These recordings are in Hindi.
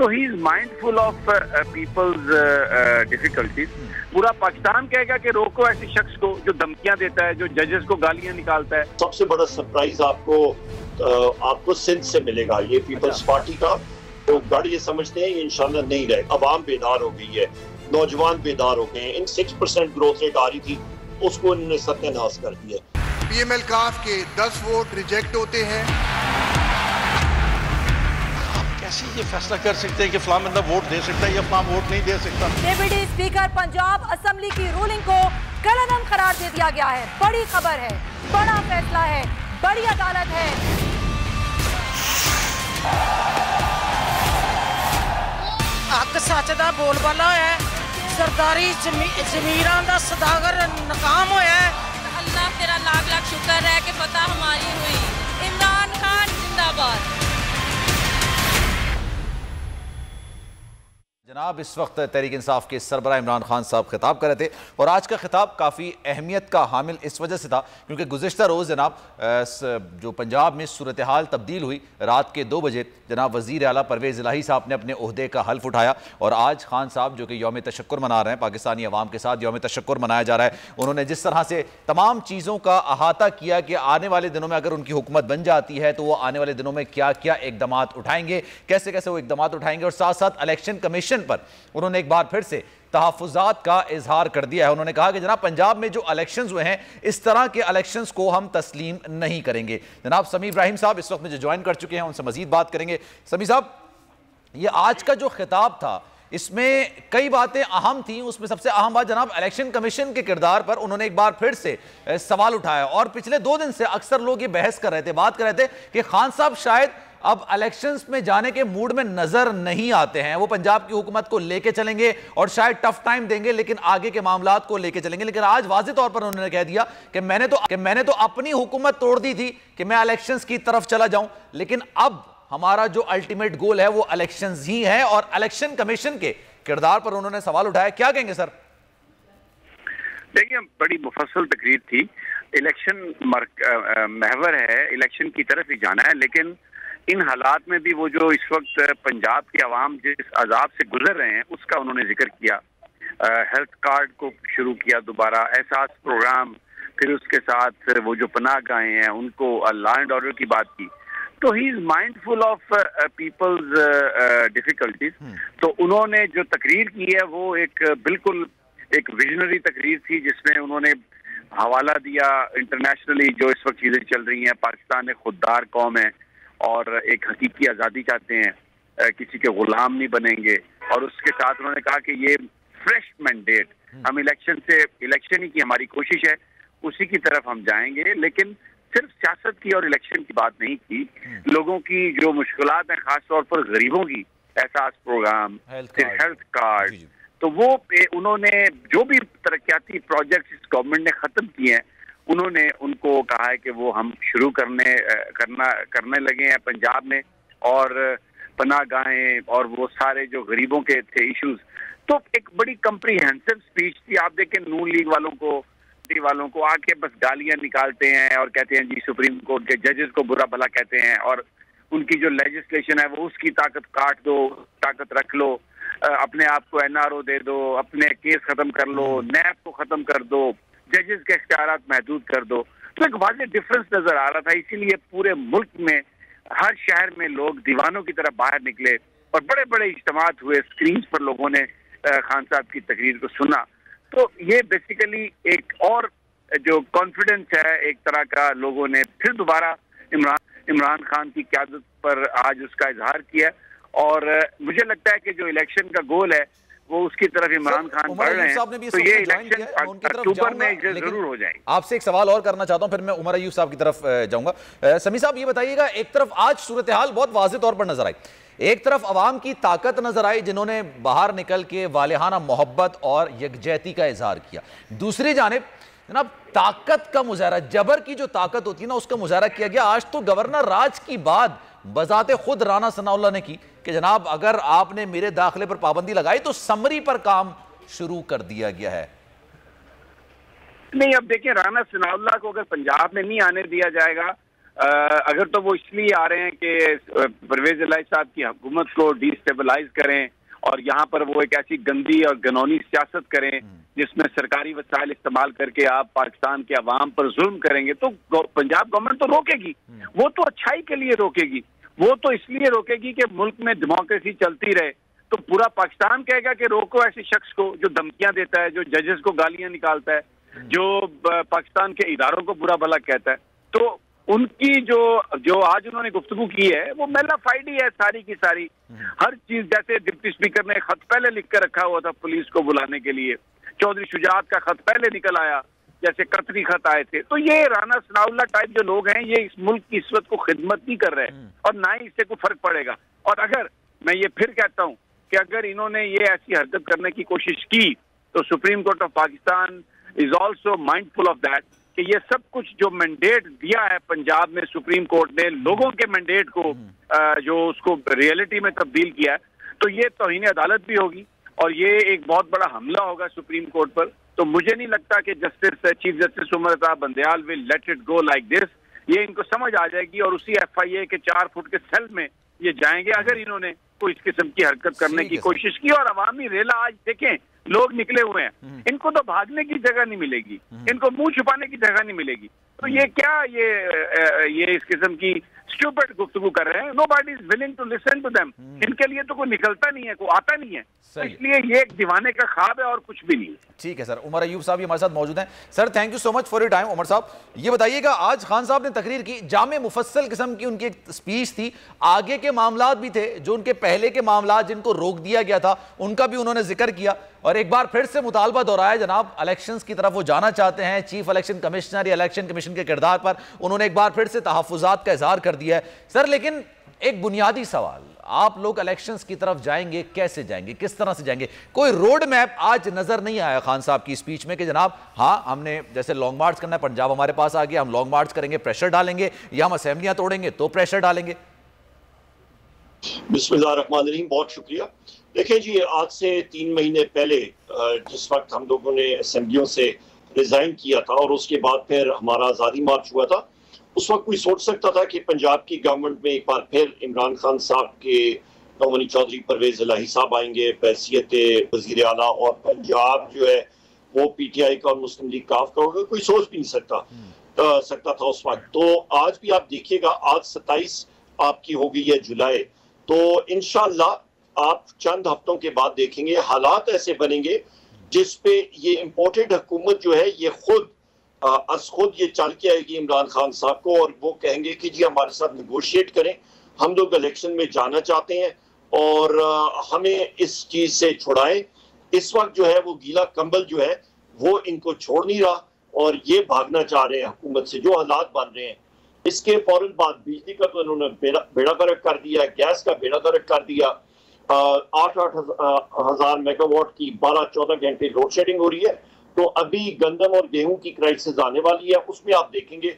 तो he is mindful of people's difficulties. पूरा पाकिस्तान कहेगा कि रोको ऐसे शख्स को जो धमकियां देता है, जो जजेस को गालियां निकालता है। सबसे बड़ा सरप्राइज आपको सिंध से मिलेगा, ये पीपल्स पार्टी का। तो गाड़ी ये समझते हैं ये इंशाल्लाह नहीं रहे। अवाम बेदार हो गई है, नौजवान बेदार हो गए हैं। इन 6% ग्रोथ रेट आ रही थी, उसको इन्होंने सत्यानाश कर दिया। PML काफ के 10 वोट रिजेक्ट होते हैं। आप कैसे ये फैसला कर सकते हैं कि फलां बंदा वोट दे सकता है या फलां वोट नहीं दे सकता? डेप्यूटी स्पीकर पंजाब असेंबली की रूलिंग को कलअदम करार दे दिया गया है। बड़ी खबर है, बड़ा फैसला है, बड़ी अदालत है। हक सच दा बोलबाला है। सरदारी जमीरां दा सदागर नाकाम होया है। अल्लाह तेरा लाख लाख शुक्र है कि फतह हमारी हुई। इमरान खान जिंदाबाद। जनाब, इस वक्त तहरीक इंसाफ के सरबराह इमरान खान साहब खिताब कर रहे थे और आज का खिताब काफ़ी अहमियत का हामिल इस वजह से था क्योंकि गुज़िश्ता रोज़ जनाब जो पंजाब में सूरत हाल तब्दील हुई, रात के 2 बजे जनाब वज़ीर आला परवेज़ इलाही साहब ने अपने ओहदे का हल्फ उठाया और आज खान साहब जो कि यौम तशक्कुर मना रहे हैं, पाकिस्तानी अवाम के साथ यौम तशक्कुर मनाया जा रहा है, उन्होंने जिस तरह से तमाम चीज़ों का अहाता किया कि आने वाले दिनों में अगर उनकी हुकूमत बन जाती है तो वो आने वाले दिनों में क्या क्या इकदाम उठाएंगे, कैसे कैसे वो इकदाम उठाएंगे और साथ साथ इलेक्शन कमीशन पर उन्होंने एक बार फिर से तहफ़्फ़ुज़ात का इजहार कर दिया है। उन्होंने कहा कि जनाब पंजाब में जो इलेक्शंस हुए हैं, इस तरह के इलेक्शंस को हम तस्लीम नहीं करेंगे। जनाब समी इब्राहिम साहब इस वक्त में जो ज्वाइन कर चुके हैं, उनसे मजीद बात करेंगे। समी साहब, ये आज का जो खिताब था इसमें कई बातें अहम थी, उसमें सबसे अहम बात जनाब इलेक्शन कमीशन के किरदार पर उन्होंने एक बार फिर से सवाल उठाया और पिछले 2 दिन से अक्सर लोग ये बहस कर रहे थे, बात कर रहे थे कि खान साहब शायद अब इलेक्शंस में जाने के मूड में नजर नहीं आते हैं। वो पंजाब की हुकूमत को लेके चलेंगे और शायद टफ टाइम देंगे लेकिन आगे के मामलात को लेके चलेंगे। लेकिन आज वाज़ेह तौर पर उन्होंने कह दिया कि मैंने तो अपनी हुकूमत तोड़ दी थी कि मैं इलेक्शंस की तरफ चला जाऊं, लेकिन अब हमारा जो अल्टीमेट गोल है वो इलेक्शंस ही है। और इलेक्शन कमीशन के किरदार पर उन्होंने सवाल उठाया, क्या कहेंगे सर? देखिए, बड़ी मुफस्सल तकरीर थी। इलेक्शन महवर है, इलेक्शन की तरफ ही जाना है, लेकिन इन हालात में भी वो जो इस वक्त पंजाब के अवाम जिस अजाब से गुजर रहे हैं उसका उन्होंने जिक्र किया। हेल्थ कार्ड को शुरू किया दोबारा, एहसास प्रोग्राम, फिर उसके साथ वो जो पनाह गाहें हैं उनको लॉ एंड ऑर्डर की बात की। तो he is mindful of people's difficulties. तो उन्होंने जो तकरीर की है वो एक बिल्कुल एक विजनरी तकरीर थी जिसमें उन्होंने हवाला दिया इंटरनेशनली जो इस वक्त चीजें चल रही हैं। पाकिस्तान एक खुददार कौम है और एक हकीकी आज़ादी चाहते हैं, किसी के गुलाम नहीं बनेंगे। और उसके साथ उन्होंने कहा कि ये फ्रेश मैंडेट, हम इलेक्शन ही की हमारी कोशिश है, उसी की तरफ हम जाएंगे। लेकिन सिर्फ सियासत की और इलेक्शन की बात नहीं की, लोगों की जो मुश्किलात हैं, खासतौर पर गरीबों की, एहसास प्रोग्राम, फिर हेल्थ कार्ड, तो वो उन्होंने जो भी तरक्याती प्रोजेक्ट इस गवर्नमेंट ने ख़त्म किए हैं उन्होंने उनको कहा है कि वो हम शुरू करने लगे हैं पंजाब में। और पनाह गाहें और वो सारे जो गरीबों के थे इश्यूज, तो एक बड़ी कम्प्रीहेंसिव स्पीच थी। आप देखें नून लीग वालों को आके बस गालियां निकालते हैं और कहते हैं जी सुप्रीम कोर्ट के जजेस को बुरा भला कहते हैं और उनकी जो लेजिस्लेशन है वो उसकी ताकत काट दो, ताकत रख लो, अपने आप को NRO दे दो, अपने केस खत्म कर लो, नैब को खत्म कर दो, जजेस के इख्तियारात महदूद कर दो। तो एक वाज़ेह डिफरेंस नजर आ रहा था। इसीलिए पूरे मुल्क में हर शहर में लोग दीवानों की तरह बाहर निकले और बड़े बड़े इज्तिमात हुए, स्क्रीन पर लोगों ने खान साहब की तकरीर को सुना। तो ये बेसिकली एक और जो कॉन्फिडेंस है एक तरह का, लोगों ने फिर दोबारा इमरान खान की क़यादत पर आज उसका इजहार किया। और मुझे लगता है कि जो इलेक्शन का गोल है वो उसकी तरफ इमरान खान बढ़ रहे हैं, तो ये इलेक्शन अक्टूबर में जरूर हो जाएगी। आपसे एक सवाल और करना चाहता हूं, फिर मैं उमर अयूब साहब की तरफ जाऊंगा। समी साहब ये बताइएगा, एक तरफ आज सूरत हाल बहुत वाज़ेह तौर पर नजर आई, एक तरफ अवाम की ताकत नजर आई जिन्होंने बाहर निकल के वालिहाना मोहब्बत और यकजहती का इजहार किया, दूसरी जानिब जनाब ताकत का मुजाहरा, जबर की जो ताकत होती है ना उसका मुजाहरा किया गया। आज तो गवर्नर राज की बात बजाते खुद राना सनाउल्लाह ने की कि जनाब अगर आपने मेरे दाखिले पर पाबंदी लगाई तो समरी पर काम शुरू कर दिया गया है। नहीं, अब देखिए राना सनाउल्लाह को अगर पंजाब में नहीं आने दिया जाएगा अगर तो वो इसलिए आ रहे हैं कि परवेज इलाही साहब की हुकूमत को डिस्टेबलाइज करें और यहाँ पर वो एक ऐसी गंदी और घिनौनी सियासत करें जिसमें सरकारी वसाइल इस्तेमाल करके आप पाकिस्तान के अवाम पर जुल्म करेंगे, तो पंजाब गवर्नमेंट तो रोकेगी। वो तो अच्छाई के लिए रोकेगी, वो तो इसलिए रोकेगी कि मुल्क में डेमोक्रेसी चलती रहे। तो पूरा पाकिस्तान कहेगा कि रोको ऐसे शख्स को जो धमकियां देता है, जो जजेस को गालियां निकालता है, जो पाकिस्तान के इदारों को बुरा भला कहता है। तो उनकी जो आज उन्होंने गुफ्तगू की है वो मेलाफाइड ही है सारी की सारी। हर चीज, जैसे डिप्टी स्पीकर ने खत पहले लिख कर रखा हुआ था पुलिस को बुलाने के लिए, चौधरी शुजात का खत पहले निकल आया, जैसे कतरी खत आए थे। तो ये राना सनाउल्लाह टाइप जो लोग हैं ये इस मुल्क की इस्वत को खिदमत नहीं कर रहे और ना ही इससे कोई फर्क पड़ेगा। और अगर मैं ये फिर कहता हूँ कि अगर इन्होंने ये ऐसी हरकत करने की कोशिश की तो supreme court of Pakistan is also mindful of that कि ये सब कुछ जो मैंडेट दिया है पंजाब में सुप्रीम कोर्ट ने लोगों के मैंडेट को जो उसको रियलिटी में तब्दील किया है, तो ये तौहीन अदालत भी होगी और ये एक बहुत बड़ा हमला होगा सुप्रीम कोर्ट पर। तो मुझे नहीं लगता कि chief justice Umar Ata Bandial will let it go like this. ये इनको समझ आ जाएगी और उसी FIA के 4 फुट के सेल में ये जाएंगे अगर इन्होंने कोई इस किस्म की हरकत करने की कोशिश की। और अवामी रेला आज देखें, लोग निकले हुए हैं, इनको तो भागने की जगह नहीं मिलेगी, इनको मुंह छुपाने की जगह नहीं मिलेगी। तो ये क्या ये इस किस्म की स्टूपिड गुफ्तगू कर रहे हैं। Nobody is willing to listen to them. इनके लिए तो कोई निकलता नहीं है, कोई आता नहीं है, तो इसलिए ये एक दीवाने का ख्वाब है और कुछ भी नहीं है। ठीक है सर, उमर अयूब साहब हमारे साथ मौजूद हैं। Sir thank you so much for your time. Umar साहब ये बताइएगा, आज खान साहब ने तकरीर की, जामे मुफस्सल किस्म की उनकी एक स्पीच थी, आगे के मामलात भी थे जो उनके पहले के मामलात जिनको रोक दिया गया था उनका भी उन्होंने जिक्र किया और एक बार फिर से मुतालबा दोहराया जनाब, इलेक्शंस की तरफ वो जाना चाहते हैं। चीफ इलेक्शन कमिश्नर या इलेक्शन कमीशन के किरदार पर उन्होंने एक बार फिर से तहफ्फुज़ात का इजहार कर दिया है। सर लेकिन एक बुनियादी सवाल, आप लोग इलेक्शंस की तरफ जाएंगे, कैसे जाएंगे, किस तरह से जाएंगे? कोई रोड मैप आज नजर नहीं आया खान साहब की स्पीच में कि जनाब हाँ हमने जैसे लॉन्ग मार्च करना है, पंजाब हमारे पास आ गया, हम लॉन्ग मार्च करेंगे, प्रेशर डालेंगे, या हम असेंबलियां तोड़ेंगे तो प्रेशर डालेंगे। बिस्मिल्लाहिर्रहमानिर्रहीम, बहुत शुक्रिया। देखिए जी, आज से 3 महीने पहले जिस वक्त हम लोगों ने असेंबलियों से रिजाइन किया था और उसके बाद फिर हमारा आज़ादी मार्च हुआ था, उस वक्त कोई सोच सकता था कि पंजाब की गवर्नमेंट में एक बार फिर इमरान खान साहब के नौमनी चौधरी परवेज इलाही साहब आएंगे हैसियत वज़ीर आला और पंजाब जो है वो PTI का और मुस्लिम लीग काफ का होगा? कोई सोच भी नहीं सकता था उस वक्त। तो आज भी आप देखिएगा, आज 27 आपकी हो गई है जुलाई, तो इंशाअल्लाह आप चंद हफ्तों के बाद देखेंगे हालात ऐसे बनेंगे जिस पे ये इम्पोर्टेड हुकूमत जो है ये खुद ये चल के आएगी इमरान खान साहब को और वो कहेंगे कि जी हमारे साथ निगोशिएट करें, हम लोग इलेक्शन में जाना चाहते हैं और हमें इस चीज से छुड़ाएं। इस वक्त जो है वो गीला कंबल जो है वो इनको छोड़ नहीं रहा और ये भागना चाह रहे हैं हुकूमत से, जो हालात बन रहे हैं। इसके फौरन बाद बिजली का तो इन्होंने बेड़ा गर्क कर दिया, गैस का बेड़ा गर्क कर दिया, 8-8 हजार मेगावाट की 12-14 घंटे लोड शेडिंग हो रही है। तो अभी गंदम और गेहूं की क्राइसिस आने वाली है, उसमें आप देखेंगे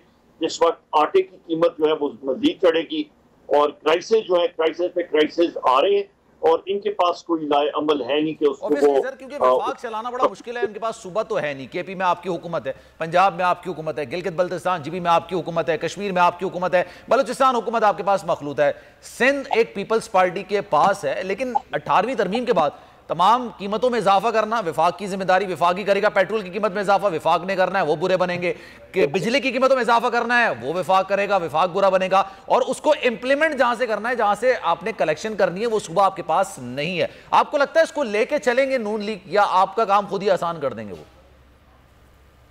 जिस वक्त आटे की कीमत जो है वो मजीद चढ़ेगी और क्राइसिस जो है क्राइसिस पे क्राइसिस आ रहे हैं और इनके पास कोई लाए अमल है नहीं कि उसको सर, क्योंकि विफाक चलाना बड़ा मुश्किल है, उनके पास सूबा तो है नहीं। KP में आपकी हुकूमत है, पंजाब में आपकी हुकूमत है, गिलगित बल्तिस्तान GB में आपकी हुकूमत है, कश्मीर में आपकी हुकूमत है, बलूचिस्तान हुकूमत आपके पास मखलूत है, सिंध एक पीपल्स पार्टी के पास है। लेकिन 18वीं तरमीम के बाद तमाम कीमतों में इजाफा करना विफाक की जिम्मेदारी विफाक ही करेगा। पेट्रोल की कीमत में इजाफा विफाक ने करना है, वो बुरे बनेंगे। कि बिजली की कीमतों में इजाफा करना है वो विफाक करेगा, विफाक बुरा बनेगा। और उसको इंप्लीमेंट जहां से करना है, जहां से आपने कलेक्शन करनी है, वो सुबह आपके पास नहीं है। आपको लगता है इसको लेके चलेंगे नून लीग या आपका काम खुद ही आसान कर देंगे वो?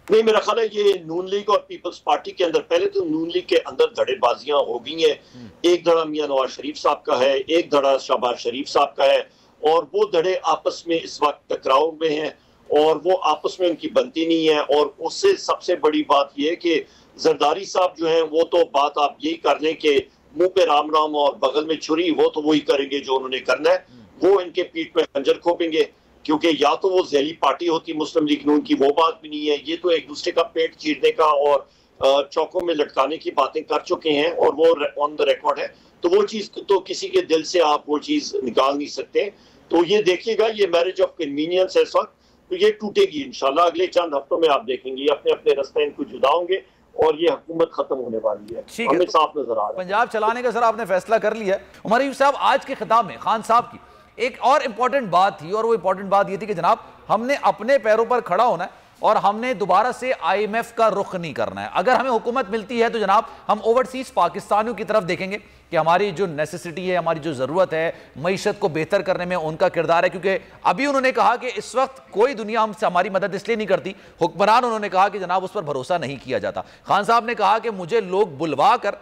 नहीं, मेरा ख्याल है ये नून लीग और पीपल्स पार्टी के अंदर, पहले तो नून लीग के अंदर धड़ेबाजियां हो गई हैं। एक धड़ा मियां नवाज शरीफ साहब का है, एक धड़ा शहबाज शरीफ साहब का है और वो धड़े आपस में इस वक्त टकराव में हैं और वो आपस में उनकी बनती नहीं है। और उससे सबसे बड़ी बात यह है कि जरदारी साहब जो हैं वो तो बात आप यही कर लें कि मुंह पे राम राम और बगल में छुरी, वो तो वही करेंगे जो उन्होंने करना है। वो इनके पीठ में खंजर खोपेंगे क्योंकि या तो वो जैली पार्टी होती मुस्लिम लीग नून की, वो बात भी नहीं है। ये तो एक दूसरे का पेट चीरने का और चौकों में लटकाने की बातें कर चुके हैं और वो ऑन द रिकॉर्ड है। तो वो चीज तो किसी के दिल से आप वो चीज निकाल नहीं सकते। तो ये देखिएगा, ये मैरिज ऑफ कन्वीनियंस है इस वक्त, तो ये टूटेगी इंशाल्लाह। अगले चंद हफ्तों में आप देखेंगे अपने अपने रास्ते इनको जुदा होंगे और ये हुकूमत खत्म होने वाली है, हमें साफ नजर आ रहा है। पंजाब चलाने का सर आपने फैसला कर लिया है। उमर अयूब साहब, आज के खिताब में खान साहब की एक और इंपॉर्टेंट बात थी, और वो इंपॉर्टेंट बात ये थी कि जनाब हमने अपने पैरों पर खड़ा होना है और हमने दोबारा से IMF का रुख नहीं करना है। अगर हमें हुकूमत मिलती है तो जनाब हम ओवरसीज पाकिस्तानियों की तरफ देखेंगे कि हमारी जो नेसेसिटी है, हमारी जो ज़रूरत है, मईशत को बेहतर करने में उनका किरदार है। क्योंकि अभी उन्होंने कहा कि इस वक्त कोई दुनिया हमसे हमारी मदद इसलिए नहीं करती, हुक्मरान उन्होंने कहा कि जनाब उस पर भरोसा नहीं किया जाता। खान साहब ने कहा कि मुझे लोग बुलवा कर,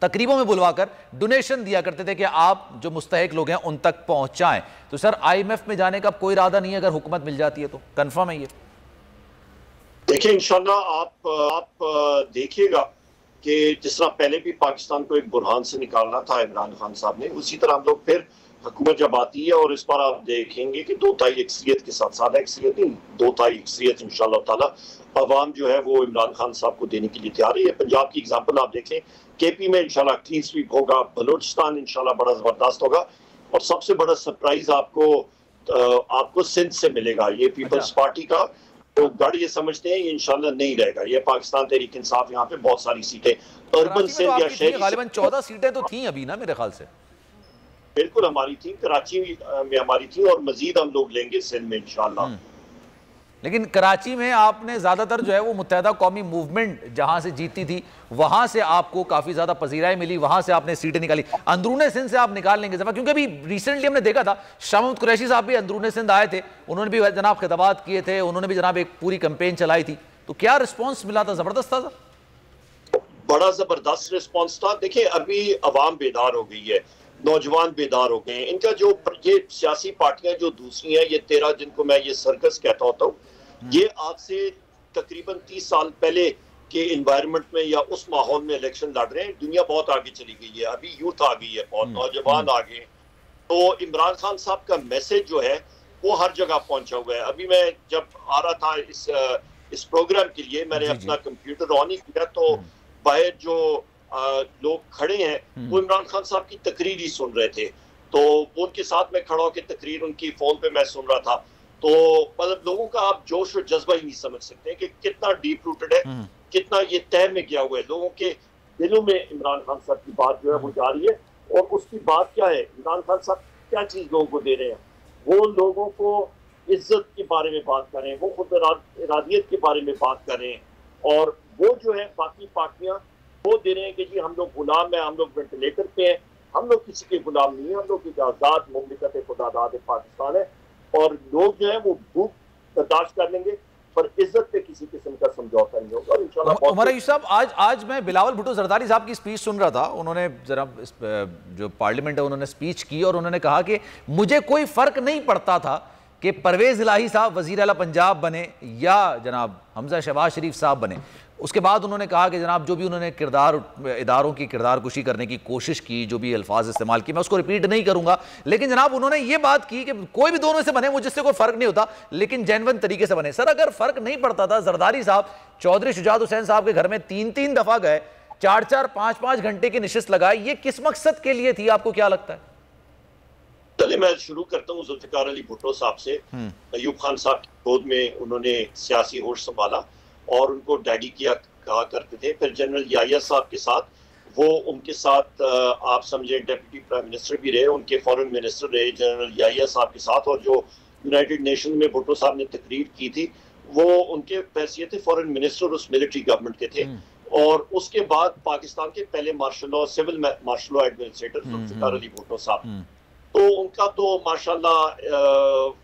तकरीबों में बुलवाकर डोनेशन दिया करते थे कि आप जो मुस्तहिक लोग हैं उन तक पहुंचाएं। तो सर IMF में जाने का कोई इरादा नहीं है अगर हुकूमत मिल जाती है तो? कंफर्म है ये? देखिए, इंशाल्लाह आप देखिएगा कि जिस तरह पहले भी पाकिस्तान को एक बुरहान से निकालना था इमरान खान साहब ने, उसी तरह हम लोग फिर हुकूमत जब आती है और इस बार आप देखेंगे कि 2 तिहाई अक्सरियत के साथ, सादा अक्सरियत नहीं, 2 तिहाई अक्सरियत इंशाल्लाह ताला अवाम जो है वो इमरान खान साहब को देने के लिए तैयार है। पंजाब की एग्जाम्पल आप देखें, KP में इंशाल्लाह क्लीन स्वीप होगा, बलूचिस्तान इंशाल्लाह बड़ा जबरदस्त होगा, और सबसे बड़ा सरप्राइज आपको सिंध से मिलेगा। ये पीपल्स पार्टी का तो गढ़ ये समझते हैं ये इंशाल्लाह नहीं रहेगा। ये पाकिस्तान तहरीक इंसाफ यहाँ पे बहुत सारी सीटें अर्बन सिंध या शहरी, गालिबन 14 सीटें तो थी अभी ना मेरे ख्याल से। बिल्कुल हमारी थी, कराची में हमारी थी, और मजीद हम लोग लेंगे सिंध में इंशाल्लाह। लेकिन कराची में आपने ज्यादातर जो है वो मुत्तहिदा कौमी मूवमेंट जहां से जीती थी वहां से आपको काफी ज्यादा पजीराई मिली, वहां से आपने सीटें निकाली। अंदरूने सिंध से आप निकाल लेंगे जब, क्योंकि अभी रिसेंटली हमने देखा था शाह महमूद कुरैशी साहब भी अंदरूने सिंध आए थे, उन्होंने भी जनाब खिताबात किए थे, उन्होंने भी जनाब एक पूरी कैंपेन चलाई थी। तो क्या रिस्पॉन्स मिला था? जबरदस्त था, बड़ा जबरदस्त रिस्पॉन्स था। देखिए, अभी अवाम बेदार हो गई है, नौजवान बेदार हो गए हैं। इनका जो ये सियासी पार्टियां जो दूसरी हैं, ये 13 जिनको मैं ये सर्कस कहता होता हूँ, ये आज से तकरीबन 30 साल पहले के इन्वायरमेंट में या उस माहौल में इलेक्शन लड़ रहे हैं। दुनिया बहुत आगे चली गई है, अभी यूथ आ गई है, बहुत नौजवान आ गए। तो इमरान खान साहब का मैसेज जो है वो हर जगह पहुंचा हुआ है। अभी मैं जब आ रहा था इस प्रोग्राम के लिए, मैंने अपना कंप्यूटर ऑन ही किया तो बाहर जो लोग खड़े हैं वो इमरान खान साहब की तकरीर ही सुन रहे थे। तो उनके साथ में खड़ा होकर तकरीर उनकी फोन पे मैं सुन रहा था। तो मतलब लोगों का आप जोश और जज्बा ही नहीं समझ सकते कि कितना डीप रूटेड है, कितना ये तय में गया हुआ है। लोगों के दिलों में इमरान खान साहब की बात जो है वो जा रही है। और उसकी बात क्या है, इमरान खान साहब क्या चीज लोगों को दे रहे हैं? वो लोगों को इज्जत के बारे में बात कर रहे हैं, वो खुद इरादियत के बारे में बात कर रहे हैं। और वो जो है बाकी पार्टियां वो दे रहे हैं कि जी हम लोग गुलाम हैं, हम लोग वेंटिलेटर पे हैं, हम लोग किसी के गुलाम नहीं है, हम लोग एक आजाद मुमलिकत खुदादाद पाकिस्तान है। और लोग जो है वो भूख बर्दाश्त कर लेंगे, पर इज्जत पे किसी किस्म का समझौता नहीं होगा। और इंशाल्लाह उमर अयूब साहब, आज मैं बिलावल भुट्टो जरदारी साहब की स्पीच सुन रहा था। उन्होंने जरा जो पार्लियामेंट है उन्होंने स्पीच की और उन्होंने कहा कि मुझे कोई फर्क नहीं पड़ता था कि परवेज इलाही साहब वजीर आला पंजाब बने या जनाब हमजा शहबाज शरीफ साहब बने। उसके बाद उन्होंने कहा कि जनाब जो भी उन्होंने इदारों की किरदार कुशी करने की कोशिश की, जो भी अल्फाज इस्तेमाल किए, मैं उसको रिपीट नहीं करूंगा, लेकिन जनाब उन्होंने ये बात की कि कोई भी दोनों से बने मुझे इससे कोई फर्क नहीं होता, लेकिन जेन्युइन तरीके से बने। सर अगर फर्क नहीं पड़ता था, जरदारी साहब चौधरी शुजात हुसैन साहब के घर में 3-3 दफा गए, 4-4, 5-5 घंटे की निशिस्त लगाई, ये किस मकसद के लिए थी? आपको क्या लगता है? चलिए मैं शुरू करता हूँ जुल्फिकार अली भुट्टो साहब से। अयूब खान साहब की गोद में उन्होंने सियासी होश संभाला और उनको डैडी किया कहा करते थे। फिर जनरल याहिया साहब के साथ वो उनके साथ आप समझे डिप्टी प्राइम मिनिस्टर भी रहे, उनके फॉरेन मिनिस्टर रहे जनरल याहिया साहब के साथ। और जो यूनाइटेड नेशन में भुट्टो साहब ने तकरीर की थी वो उनके हैसियत फॉरेन मिनिस्टर उस मिलिट्री गवर्नमेंट के थे। और उसके बाद पाकिस्तान के पहले martial law civil martial law administrator Zulfikar Ali Bhutto साहब, तो उनका तो माशाल्लाह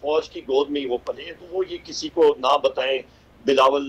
फौज की गोद में ही वो पले। तो वो ये किसी को ना बताएं बिलावल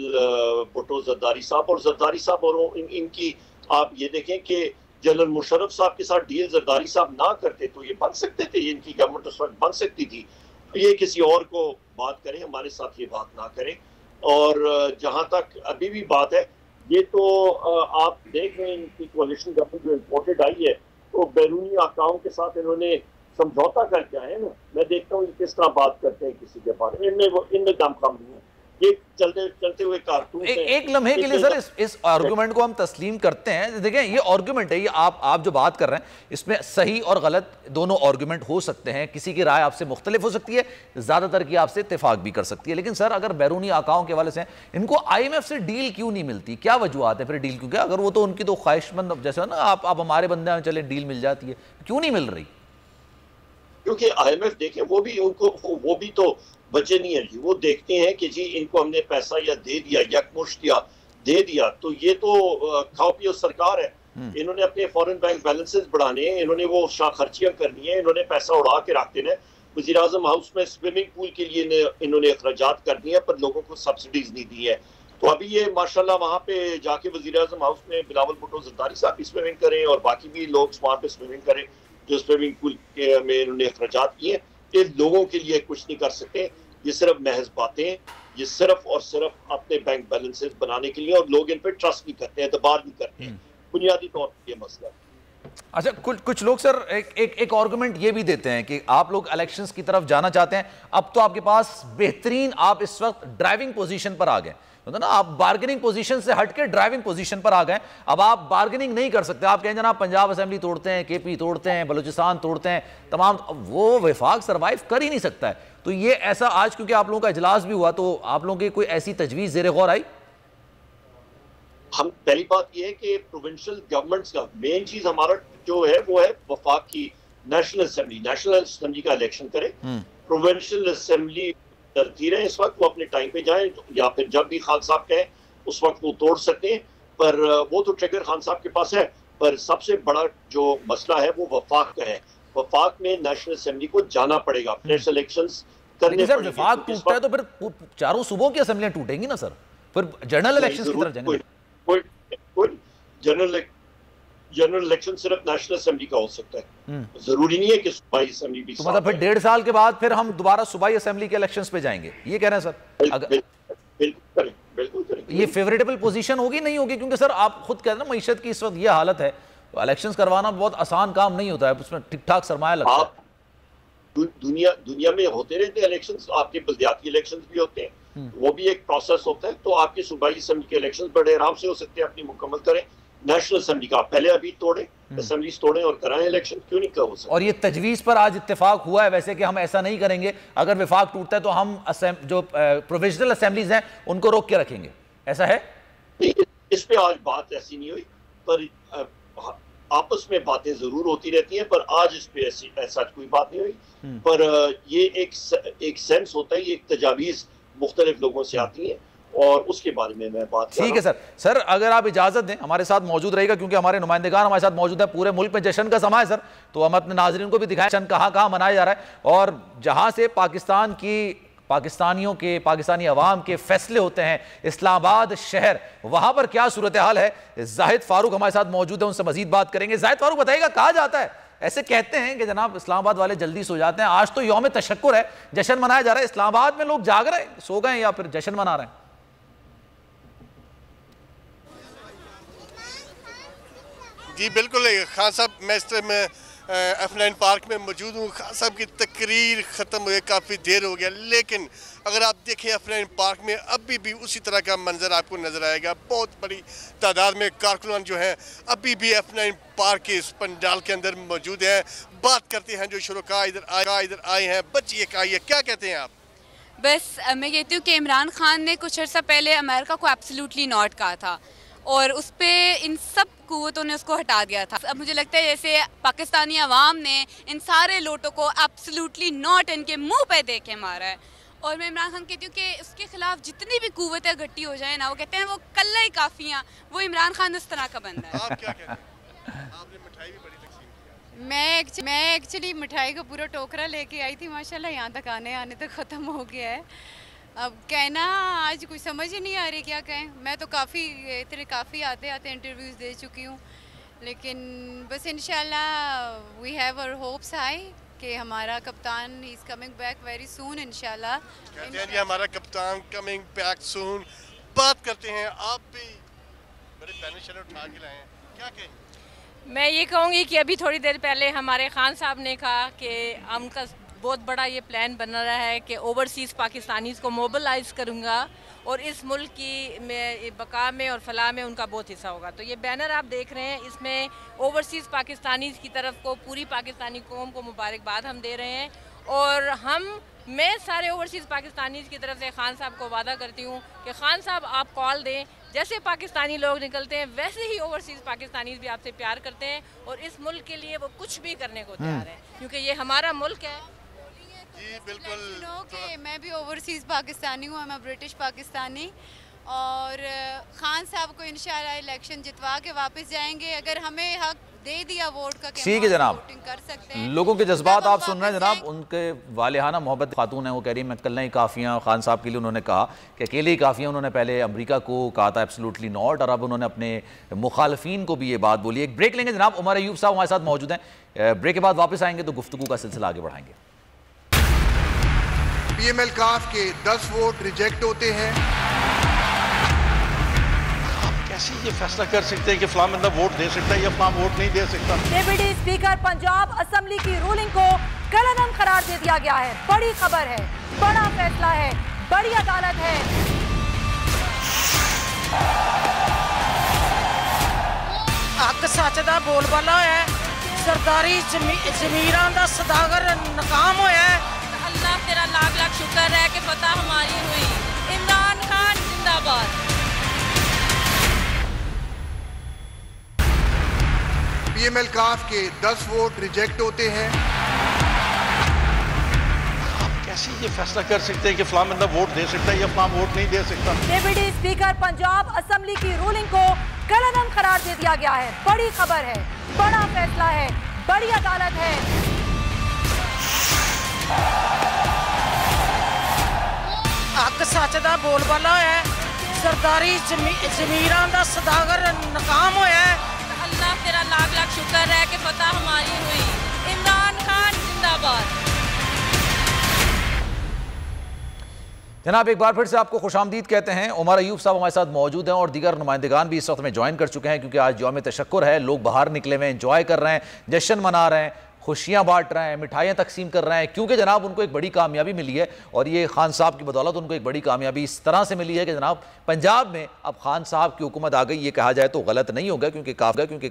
भुट्टो जरदारी साहब। और जरदारी साहब और इनकी आप ये देखें कि जनरल मुशर्रफ साहब के साथ डील जरदारी साहब ना करते तो ये बन सकते थे, इनकी गवर्नमेंट उस वक्त बन सकती थी। ये किसी और को बात करें, हमारे साथ ये बात ना करें। और जहाँ तक अभी भी बात है, ये तो आप देख रहे हैं इनकी कोalition गवर्नमेंट जो इम्पोर्टेड आई है तो बैरूनी आकाओं के साथ इन्होंने समझौता करके आए ना। मैं देखता हूँ किस तरह बात करते हैं किसी के बारे में, इनमें दम कम नहीं है। ये चलते हुए कारतून एक लम्हे के लिए सर इस आर्गुमेंट को हम तस्लीम करते हैं। देखें ये आर्गुमेंट है, ये आप जो बात कर रहे हैं इसमें सही और गलत दोनों आर्गुमेंट हो सकते हैं, किसी की राय आपसे मुख्तलिफ हो सकती है, ज्यादातर की आपसे इत्तेफाक भी कर सकती है। लेकिन सर अगर बैरूनी आकाओं के हवाले से इनको IMF से डील क्यों नहीं मिलती, क्या वजूहत है फिर डील? क्योंकि अगर वो तो उनकी तो ख्वाहिशमंद जैसे ना आप हमारे बंदे में चले डील मिल जाती है, क्यों नहीं मिल रही? क्योंकि IMF देखें वो भी तो बचे नहीं है जी। वो देखते हैं कि जी इनको हमने पैसा या दे दिया यकमुश्त या दे दिया तो ये तो खाओ पियो सरकार है, इन्होंने अपने फॉरेन बैंक बैलेंसेस बढ़ाने हैं, इन्होंने वो खर्चियां करनी है, इन्होंने पैसा उड़ा के रख देना है। वज़ीर-ए-आज़म हाउस में स्विमिंग पूल के लिए इन्होंने अखराजात कर दिए पर लोगों को सब्सिडीज नहीं दी है। तो अभी ये माशाल्लाह वहाँ पे जाके वज़ीर-ए-आज़म हाउस में बिलावल भुट्टो ज़रदारी साहब भी स्विमिंग करें और बाकी भी लोग वहाँ पे स्विमिंग करें जो स्विमिंग पूल में इन्होंने अखराजात किए। ये लोगों के लिए कुछ नहीं कर सकते, ये सिर्फ महज बातें, ये सिर्फ और सिर्फ अपने बैंक बैलेंसेस बनाने के लिए, और लोग इन पे ट्रस्ट नहीं करते हैं, दबार नहीं करते हैं, बुनियादी तौर पर ये मसला है। अच्छा, कुछ लोग सर एक आर्गुमेंट ये भी देते हैं कि आप लोग इलेक्शंस की तरफ जाना चाहते हैं, अब तो आपके पास बेहतरीन, आप इस वक्त ड्राइविंग पोजीशन पर आ गए, ना आप बार्गेनिंग पोजीशन से हटके ड्राइविंग पोजीशन पर आ गए। अब आप बार्गेनिंग नहीं कर सकते, आप कहें जनाब पंजाब असेंबली तोड़ते हैं, KP तोड़ते हैं, बलूचिस्तान तोड़ते हैं, तमाम, वो वफाक सर्वाइव कर ही नहीं सकता है। तो ये ऐसा आज क्योंकि आप लोगों का इजलास भी हुआ तो आप लोगों की कोई ऐसी तजवीज़ ज़ेरे गौर आई? हम पहली बात ये है कि प्रोविंशियल गवर्नमेंट्स का मेन चीज हमारा जो है वो है वफाक की नेशनल असेंबली का इलेक्शन करें। प्रोविंशियल असेंबली तरती रहे इस वक्त, वो अपने टाइम पे जाए या फिर जब भी खान साहब कहें उस वक्त वो तोड़ सकते हैं, पर वो तो ट्रिगर खान साहब के पास है। पर सबसे बड़ा जो मसला है वो वफाक का है, वफाक में नेशनल असेंबली को जाना पड़ेगा, फ्रेश इलेक्शंस करने पड़ेंगे। वफाक टूटता है तो फिर चारों सूबों की असेंबलियां टूटेंगी ना सर, फिर जनरल इलेक्शंस की तरफ जाएंगे। जनरल इलेक्शन सिर्फ नेशनल असेंबली का हो सकता है, जरूरी नहीं है कि सूबाई असेंबली भी। तो मतलब फिर 1.5 साल के बाद फिर हम दोबारा सूबाई असेंबली के इलेक्शंस पे जाएंगे, ये कह रहे हैं सर? बिल्कुल करें। ये फेवरेबल पोजीशन होगी नहीं होगी? क्योंकि सर आप खुद कह रहे हैं ना मईशत की इस वक्त ये हालत है, तो इलेक्शंस करवाना बहुत आसान काम नहीं होता है, उसमें ठीक ठाक सरमाया लगता है। दुनिया में होते रहते हैं इलेक्शंस, आपके बल्दियाती इलेक्शंस भी होते हैं, वो भी एक प्रोसेस होता है। तो आपकी सूबाई असेंबली के इलेक्शंस बड़े आराम से हो सकते हैं, अपनी मुकम्मल करें। नेशनल असेंबली का पहले अभी तोड़े, असेंबली तोड़े और कराएं इलेक्शन, क्यों नहीं कर सकते? और ये तजवीज़ पर आज इत्तेफाक हुआ है वैसे कि हम ऐसा नहीं करेंगे, अगर विफाक टूटता है तो हम जो प्रोविजनल असेंबलीज हैं उनको रोक के रखेंगे, ऐसा है? इस पे आज बात ऐसी नहीं हुई, पर आपस में बातें जरूर होती रहती हैं, पर आज इस पे ऐसा कोई बात नहीं हुई। पर ये एक सेंस होता है, ये एक तजावीज़ मुख्तलिफ लोगों से आती है और उसके बारे में मैं बात ठीक है सर अगर आप इजाजत दें हमारे साथ मौजूद रहेगा, क्योंकि हमारे नुमाइंदेगान हमारे साथ मौजूद है, पूरे मुल्क में जश्न का समा है सर, तो हम अपने नाजरीन को भी दिखाएं जश्न कहाँ कहाँ मनाया जा रहा है, और जहाँ से पाकिस्तानियों के, पाकिस्तानी अवाम के फैसले होते हैं, इस्लामाबाद शहर, वहाँ पर क्या सूरत हाल है। जाहिद फारूक हमारे साथ मौजूद है, उनसे मजीद बात करेंगे। जाहिद फारूक बताइएगा, कहा जाता है, ऐसे कहते हैं कि जनाब इस्लामाबाद वाले जल्दी सो जाते हैं, आज तो यौम तशक्कुर है, जश्न मनाया जा रहा है, इस्लामाबाद में लोग जाग रहे हैं, सो गए या फिर जश्न मना रहे हैं? जी बिल्कुल, खान साहब मैं इस टाइम F9 पार्क में मौजूद हूँ। खान साहब की तकरीर ख़त्म हुए काफ़ी देर हो गया, लेकिन अगर आप देखें F9 पार्क में अभी भी उसी तरह का मंजर आपको नज़र आएगा। बहुत बड़ी तादाद में कारकुनान जो हैं अभी भी F9 पार्क के इस पंडाल के अंदर मौजूद हैं। बात करते हैं जो शुरुका इधर आए हैं। बच्ची एक आई है, क्या कहते हैं आप? बस मैं कहती हूँ कि इमरान खान ने कुछ अर्सा पहले अमेरिका को एब्सोल्युटली नॉट कहा था और उस पर इन सब कुव्वतों ने उसको हटा दिया था। अब मुझे लगता है जैसे पाकिस्तानी अवाम ने इन सारे लोटों को एब्सोल्युटली नॉट इनके मुंह पे दे के मारा है। और मैं इमरान खान कहती हूँ कि उसके खिलाफ जितनी भी कुव्वतें इकट्ठी हो जाए ना, वो कहते हैं वो कल्ला ही काफ़ी हैं, वो इमरान खान उस तरह का बंदा है। आप क्या कहते हैं? आपने मिठाई भी बड़ी तकसीम की। मैं एक्चुअली मिठाई का पूरा टोकरा लेके आई थी, माशाल्लाह यहाँ तक आने तक ख़त्म हो गया है। अब कहना आज कुछ समझ ही नहीं आ रही क्या कहें। मैं तो काफ़ी आते इंटरव्यूज़ दे चुकी हूँ, लेकिन बस इंशाल्लाह we have our hopes high कि हमारा कप्तान he is coming back very soon इंशाल्लाह। कहते हैं ये हमारा कप्तान कमिंग बैक सून। बात करते हैं, आप भी बड़े पैन शर उठा के लाए हैं, क्या कहें? मैं ये कहूँगी कि अभी थोड़ी देर पहले हमारे खान साहब ने कहा कि उनका बहुत बड़ा ये प्लान बन रहा है कि ओवरसीज़ पाकिस्तानीज़ को मोबिलाइज़ करूँगा और इस मुल्क की बका में और फलाह में उनका बहुत हिस्सा होगा। तो ये बैनर आप देख रहे हैं, इसमें ओवरसीज़ पाकिस्तानीज़ की तरफ को पूरी पाकिस्तानी कौम को मुबारकबाद हम दे रहे हैं। और मैं सारे ओवरसीज़ पाकिस्तानीज़ की तरफ से खान साहब को वादा करती हूँ कि खान साहब आप कॉल दें, जैसे पाकिस्तानी लोग निकलते हैं वैसे ही ओवरसीज़ पाकिस्तानीज़ भी आपसे प्यार करते हैं और इस मुल्क के लिए वो कुछ भी करने को तैयार है, क्योंकि ये हमारा मुल्क है। जी बिल्कुल कि मैं भी ओवरसीज़ पाकिस्तानी हूँ, मैं ब्रिटिश पाकिस्तानी, और खान साहब को इंशाल्लाह इलेक्शन जितवा के वापस जाएंगे। अगर हमें हक दे दिया वोट का, ठीक है जनाब, कर सकते हैं। लोगों के जज्बात आप सुन रहे हैं जनाब। उनके वालिहाना मोहब्बत खातून है, वो कह रही मैं अकेला ही काफ़ी हूँ। खान साहब के लिए उन्होंने कहा कि अकेले ही काफ़ी हैं। उन्होंने पहले अमेरिका को कहा था एब्सोल्युटली नॉट, और अब उन्होंने अपने मुखालफिन को भी ये बात बोली। एक ब्रेक लेंगे जनाब, उमर अयूब साहब हमारे साथ मौजूद हैं। ब्रेक के बाद वापस आएंगे तो गुफ्तगू का सिलसिला आगे बढ़ाएंगे। पीएमएल काफ के 10 वोट रिजेक्ट होते हैं। कैसे ये फैसला कर सकते हैं कि फलां बंदा वोट दे सकता है या फलां वोट नहीं दे सकता? डिप्टी स्पीकर पंजाब असेंबली की रूलिंग को कलअदम करार दे दिया गया है। बड़ी खबर है, बड़ा फैसला है, बड़ी अदालत है। हक सच दा बोलबाला है, सरदारी जमीरां दा सदागर नाकाम होया है। अल्लाह तेरा लाख लाख शुक्र है कि फतह हमारी हुई। इमरान खान जिंदाबाद। पीएमएल काफ के 10 वोट रिजेक्ट होते हैं। कैसे ये फैसला कर सकते हैं कि फलां बंदा वोट दे सकता है या फलां वोट नहीं दे सकता? डिप्टी स्पीकर पंजाब असेंबली की रूलिंग को कलअदम करार दे दिया गया है। बड़ी खबर है, बड़ा फैसला है, बड़ी अदालत है। हक सच दा बोलबाला है, सरदारी जमीरां दा सदागर नाकाम होया है। अल्लाह तेरा लाख लाख शुक्र है कि फतह हमारी हुई। इमरान खान जिंदाबाद। जनाब एक बार फिर से आपको खुशामदीद कहते हैं। उमर अयूब साहब हमारे साथ मौजूद हैं और दीगर नुमाइंदगान भी इस वक्त में ज्वाइन कर चुके हैं, क्योंकि आज यौम तशक्कुर है। लोग बाहर निकले हुए एंजॉय कर रहे हैं, जश्न मना रहे हैं, खुशियां बांट रहे हैं, मिठाइयां तकसीम कर रहे हैं, क्योंकि जनाब उनको एक बड़ी कामयाबी मिली है। और ये खान साहब की बदौलत उनको एक बड़ी कामयाबी इस तरह से मिली है कि जनाब पंजाब में अब खान साहब की हुकूमत आ गई। ये कहा जाए तो गलत नहीं होगा, क्योंकि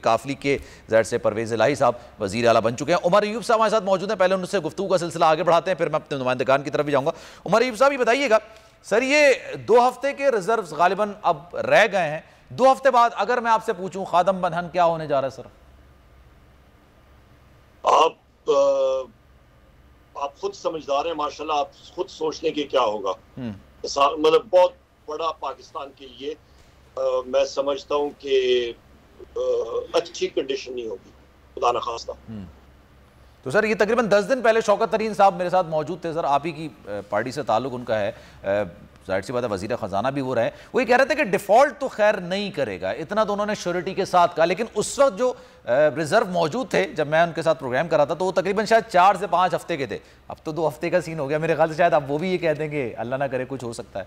काफली के ज़ाहिर से परवेज़ इलाही साहब वज़ीर आला बन चुके हैं। उमर अयूब साहब हमारे साथ मौजूद हैं। पहले उनसे गुफ्तगू का सिलसिला आगे बढ़ाते हैं, फिर मैं अपने नुमाइंदगान की तरफ भी जाऊँगा। उमर अयूब साहब ये बताइएगा सर, ये 2 हफ्ते के रिजर्व गालिबन अब रह गए हैं। 2 हफ्ते बाद अगर मैं आपसे पूछूं खादम बंधन क्या होने जा रहा है सर? आप खुद समझदार हैं माशाल्लाह, आप खुद सोच लें कि क्या होगा। मतलब बहुत बड़ा पाकिस्तान के लिए मैं समझता हूं कि अच्छी कंडीशन नहीं होगी, खुदा न खास्ता। तो सर ये तकरीबन 10 दिन पहले शौकत तरीन साहब मेरे साथ मौजूद थे। सर आप ही की पार्टी से ताल्लुक उनका है, जाहिर सी बात है वज़ीर ख़जाना भी वो रहे। वो ये कह रहे थे कि डिफ़ॉल्ट तो खैर नहीं करेगा, इतना तो उन्होंने श्योरिटी के साथ कहा। लेकिन उस वक्त जो रिजर्व मौजूद थे जब मैं उनके साथ प्रोग्राम कर रहा था, तो वो तकरीबन शायद 4 से 5 हफ्ते के थे। अब तो 2 हफ्ते का सीन हो गया मेरे ख्याल से। शायद अब वो भी ये कह देंगे अल्लाह ना करे कुछ हो सकता है।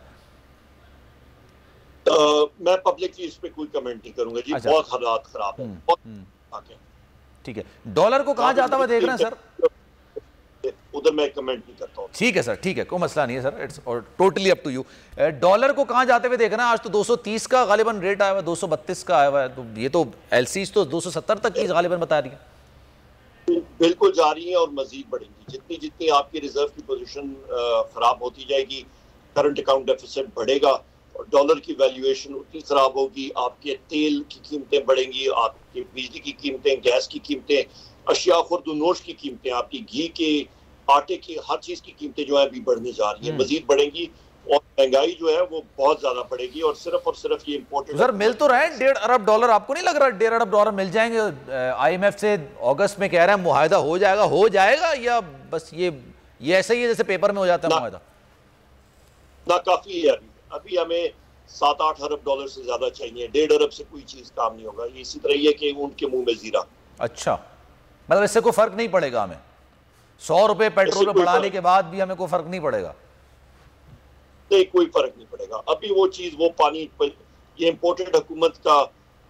मैं पब्लिकली इस पे कोई कमेंट नहीं करूंगा जी। बहुत हालात खराब है। ठीक है, डॉलर को कहाँ जाता हुआ देख रहे हैं सर? उधर मैं कमेंट नहीं करता हूँ। ठीक है सर, ठीक है, कोई मसला नहीं है sir, it's totally up to you. Dollar को कहाँ जाते हुए देख रहे हैं? आज तो 230 का गालिबन रेट आया हुआ है, 232 का आया हुआ है। तो ये तो एलसीज तो 270 तक की गालिबन बता रही है। बिल्कुल जा रही है और मजीद बढ़ेंगी। जितनी जितनी आपकी रिजर्व की पोजीशन खराब होती जाएगी, करंट अकाउंट डेफिसिट बढ़ेगा और डॉलर की वैल्यूएशन उतनी खराब होगी। आपके तेल की कीमतें बढ़ेंगी, आपकी बिजली की कीमतें, गैस की कीमतें, अशिया खुर्दनोश की कीमतें, आपकी घी के, आटे की, हर चीज की कीमतें जो है अभी बढ़ने जा रही है, मजीद बढ़ेंगी और महंगाई जो है वो बहुत ज्यादा बढ़ेगी। और सिर्फ ये इम्पोर्टेड सर मिल तो रहे हैं $1.5 अरब। आपको नहीं लग रहा $1.5 अरब मिल जाएंगे? IMF से अगस्त में कह रहे हैं मुआहदा हो जाएगा या बस ये ऐसा ही है जैसे पेपर में हो जाता है मुआहदा? ना काफी है। अभी हमें $7-8 अरब से ज्यादा चाहिए। $1.5 अरब से कोई चीज काम नहीं होगा। इसी तरह ये कि उनके मुंह में जीरा। अच्छा, मतलब इससे कोई फर्क नहीं पड़ेगा हमें? 100 रुपए पेट्रोल में बढ़ाने के बाद भी हमें कोई फर्क नहीं पड़ेगा? नहीं, कोई फर्क नहीं पड़ेगा। अभी वो चीज, वो पानी, ये इम्पोर्टेड हुकूमत का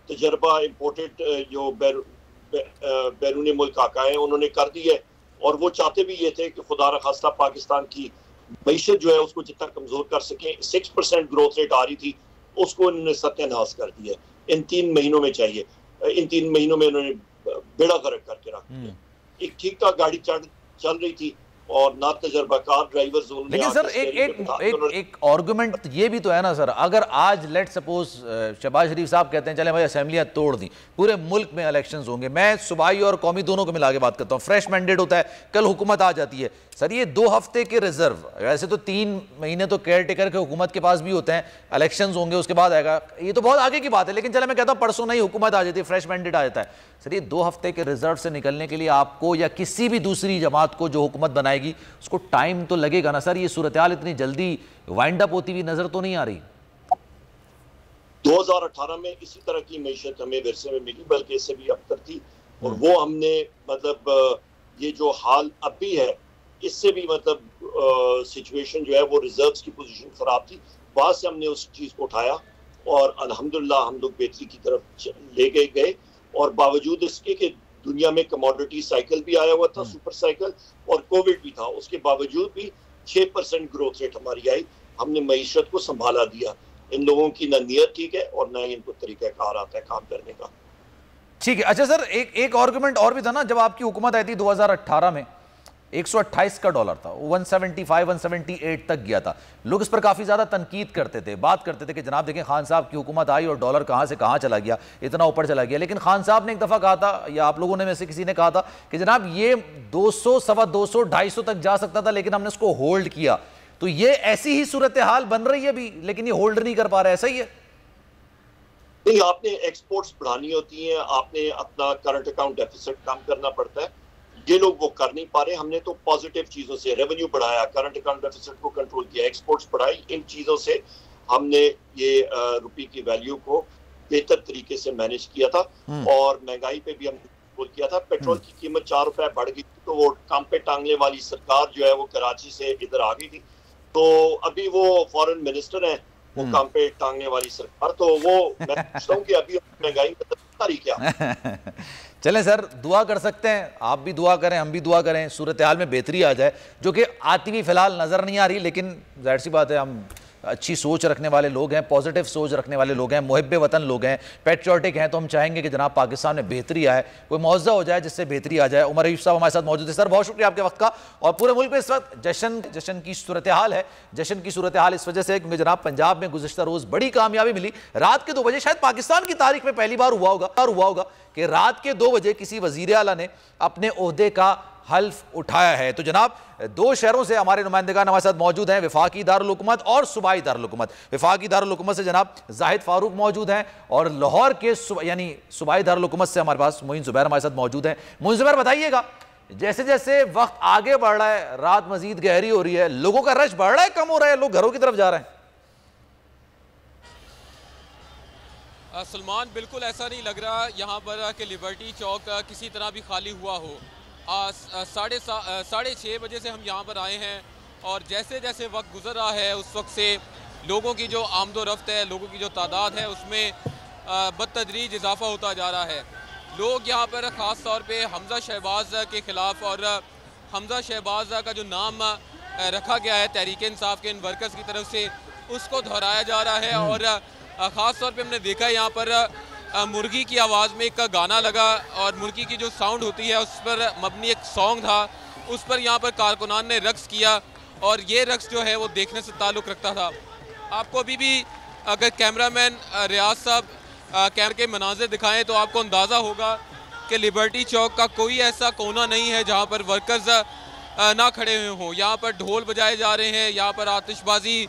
तजर्बा, इम्पोर्टेड जो बैरून मुल्क आका है उन्होंने कर दी है और वो चाहते भी ये थे कि खुदा न खास्ता पाकिस्तान की मईशत जो है उसको जितना कमजोर कर सकें। 6% ग्रोथ रेट आ रही थी, उसको इन्होंने सत्यानाश कर दिया। इन 3 महीनों में चाहिए, इन 3 महीनों में इन्होंने बेड़ा गर्क करके रख दिया। एक ठीक ठाक गाड़ी चल रही थी और ना तजर्बाकार ड्राइवर्स। लेकिन सर एक आर्गुमेंट ये भी तो है ना सर, अगर आज लेट सपोज शहबाज शरीफ साहब कहते हैं चले भाई असेंबलियां तोड़ दी, पूरे मुल्क में इलेक्शंस होंगे, मैं सूबाई और कौमी दोनों को मिला के बात करता हूँ, फ्रेश मैंडेट होता है, कल हुकूमत आ जाती है सर, ये 2 हफ्ते के रिजर्व, वैसे तो 3 महीने तो केयर टेकर के हुकूमत के पास भी होते हैं, इलेक्शंस होंगे उसके बाद आएगा, ये तो बहुत आगे की बात है, लेकिन चले मैं कहता हूँ परसों नहीं हुकूमत आ जाती है, फ्रेश मैंडेट आ जाता है सर, ये 2 हफ्ते के रिजर्व से निकलने के लिए आपको या किसी भी दूसरी जमात को जो हुकूमत बनाएगी उसको टाइम तो लगेगा ना सर। ये सूरत हाल इतनी जल्दी वाइंड अप होती हुई नजर तो नहीं आ रही। 2018 में इसी तरह की मैशत हमें विरसे में मिली, बल्कि इससे भी अबतर थी, और वो हमने मतलब ये जो हाल अब भी है इससे भी मतलब सिचुएशन जो है वो रिजर्व्स की पोजीशन खराब थी, वहां से हमने उस चीज को उठाया और अल्हम्दुलिल्लाह हम लोग बेहतरी की तरफ ले गए। और बावजूद इसके कि दुनिया में कमोडिटी साइकिल भी आया हुआ था, सुपर साइकिल, और कोविड भी था, उसके बावजूद भी 6% ग्रोथ रेट हमारी आई, हमने मईशत को संभाला दिया। इन लोगों की ना नीयत ठीक है और ना ही इनको तरीकाकार आता है काम करने का। ठीक है, अच्छा सर एक आर्गुमेंट और भी था ना, जब आपकी हुकूमत आई थी 2018 में 128 का डॉलर था, 175 178 तक गया था, लोग इस पर काफ़ी ज़्यादा तनकीद करते थे, बात करते थे कि जनाब देखें खान साहब की हुकूमत आई और डॉलर कहाँ से कहाँ चला गया, इतना ऊपर चला गया। लेकिन खान साहब ने एक दफ़ा कहा था, या आप लोगों ने में से किसी ने कहा था कि जनाब ये 200 सवा 200 250 तक जा सकता था, लेकिन हमने उसको होल्ड किया। तो ये ऐसी ही सूरत हाल बन रही है भी, लेकिन ये होल्ड नहीं कर पा रहा है, ऐसा ही है? नहीं, आपने एक्सपोर्ट्स बढ़ानी होती हैं, आपने अपना करंट अकाउंट डेफिसिट कम करना पड़ता है, ये लोग वो कर नहीं पा रहे। हमने तो पॉजिटिव चीजों से रेवेन्यू बढ़ाया, करंट अकाउंट डेफिसिट को कंट्रोल किया, एक्सपोर्ट्स बढ़ाई, इन चीजों से हमने ये रुपये की वैल्यू को बेहतर तरीके से मैनेज किया था और महंगाई पे भी हमने कंट्रोल किया था। पेट्रोल की कीमत 4 रुपए बढ़ गई तो वो काम पे टांगने वाली सरकार जो है वो कराची से इधर आ गई थी, तो अभी वो फॉरेन मिनिस्टर हैं, वो काम पे टांगने वाली सरकार, तो वो मैं पूछता हूँ कि अभी महंगाई में तारी क्या? चलें सर, दुआ कर सकते हैं, आप भी दुआ करें, हम भी दुआ करें, सूरत हाल में बेहतरी आ जाए, जो कि आती भी फिलहाल नज़र नहीं आ रही, लेकिन जाहिर सी बात है हम अच्छी सोच रखने वाले लोग हैं, पॉजिटिव सोच रखने वाले लोग हैं, मुहिब्बे वतन लोग हैं, पेट्रियोटिक हैं, तो हम चाहेंगे कि जनाब पाकिस्तान में बेहतरी आए, कोई मुआवजा हो जाए जिससे बेहतरी आ जाए। उमर अयूब साहब हमारे साथ मौजूद है। सर बहुत शुक्रिया आपके वक्त का। और पूरे मुल्क में इस वक्त जश्न की सूरत हाल है, जश्न की सूरत हाल इस वजह से क्योंकि जनाब पंजाब में गुज़िश्ता रोज़ बड़ी कामयाबी मिली, रात के 2 बजे, शायद पाकिस्तान की तारीख में पहली बार हुआ होगा कि रात के 2 बजे किसी वज़ीर आला ने अपने ओहदे का हल्फ उठाया है। तो जनाब 2 शहरों से हमारे नुमाइंदगान हमारे साथ मौजूद हैं, वफाकी दारुल हुकूमत और सूबाई दारुल हुकूमत। वफाकी दारुल हुकूमत से जनाब जाहिद फारूक मौजूद हैं और लाहौर के यानी सूबाई दारुल हुकूमत से हमारे पास मोइन ज़ुबैर हमारे साथ मौजूद हैं। मोइन ज़ुबैर, बताइएगा, जैसे जैसे वक्त आगे बढ़ रहा है, रात मजीद गहरी हो रही है, लोगों का रश बढ़ रहा है, कम हो रहा है, लोग घरों की तरफ जा रहे हैं? सलमान, बिल्कुल ऐसा नहीं लग रहा यहाँ पर कि लिबर्टी चौक किसी तरह भी खाली हुआ हो। 6:30 बजे से हम यहाँ पर आए हैं और जैसे जैसे वक्त गुजर रहा है उस वक्त से लोगों की जो आमदोरफ्त है, लोगों की जो तादाद है, उसमें बदतदरीज इजाफा होता जा रहा है। लोग यहाँ पर ख़ास तौर पे हमज़ा शहबाज के ख़िलाफ़, और हमज़ा शहबाज का जो नाम रखा गया है तहरीक इंसाफ के इन वर्कर्स की तरफ से, उसको दोहराया जा रहा है। और ख़ास तौर पे हमने देखा है यहाँ पर मुर्गी की आवाज़ में एक गाना लगा और मुर्गी की जो साउंड होती है उस पर मबनी एक सॉन्ग था, उस पर यहाँ पर कारकुनान ने रक्स किया और ये रक्स जो है वो देखने से ताल्लुक़ रखता था। आपको अभी भी अगर कैमरामैन रियाज साहब कैमरे के मनाज़िर दिखाएं तो आपको अंदाज़ा होगा कि लिबर्टी चौक का कोई ऐसा कोना नहीं है जहाँ पर वर्कर्स ना खड़े हुए हों। यहाँ पर ढोल बजाए जा रहे हैं, यहाँ पर आतिशबाजी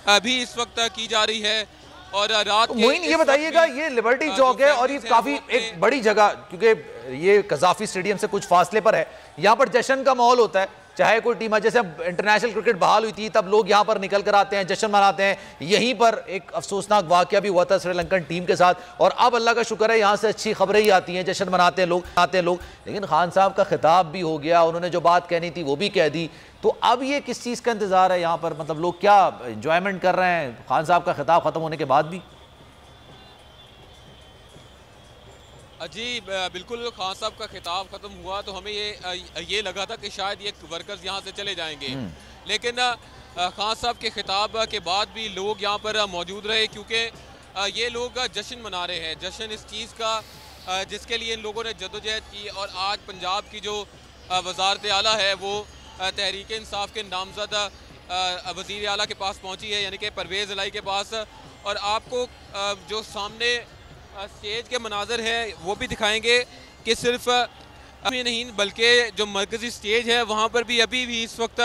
भी इस वक्त की जा रही है। और रात मोइन, ये बताइएगा, ये लिबर्टी चौक है और ये काफी एक बड़ी जगह, क्योंकि ये कज़ाफी स्टेडियम से कुछ फासले पर है, यहाँ पर जश्न का माहौल होता है, चाहे कोई टीम, जैसे इंटरनेशनल क्रिकेट बहाल हुई थी तब लोग यहाँ पर निकल कर आते हैं, जश्न मनाते हैं। यहीं पर एक अफसोसनाक वाकया भी हुआ था श्रीलंकन टीम के साथ, और अब अल्लाह का शुक्र है यहाँ से अच्छी खबरें ही आती हैं, जश्न मनाते हैं लोग। लेकिन खान साहब का खिताब भी हो गया, उन्होंने जो बात कहनी थी वो भी कह दी, तो अब ये किस चीज़ का इंतज़ार है यहाँ पर? मतलब लोग क्या इंजॉयमेंट कर रहे हैं खान साहब का खिताब ख़त्म होने के बाद भी? जी बिल्कुल, खान साहब का खिताब ख़त्म हुआ तो हमें ये लगा था कि शायद ये वर्कर्स यहाँ से चले जाएंगे, लेकिन खान साहब के खिताब के बाद भी लोग यहाँ पर मौजूद रहे, क्योंकि ये लोग जश्न मना रहे हैं, जश्न इस चीज़ का जिसके लिए इन लोगों ने जदोजहद की। और आज पंजाब की जो वज़ारत आला है वो तहरीक इंसाफ के नामज़द वज़ीर आला के पास पहुँची है, यानी कि परवेज़ इलाही के पास। और आपको जो सामने स्टेज के मनाजर हैं वो भी दिखाएंगे कि सिर्फ अभी नहीं बल्कि जो मरकज़ी स्टेज है वहाँ पर भी अभी भी इस वक्त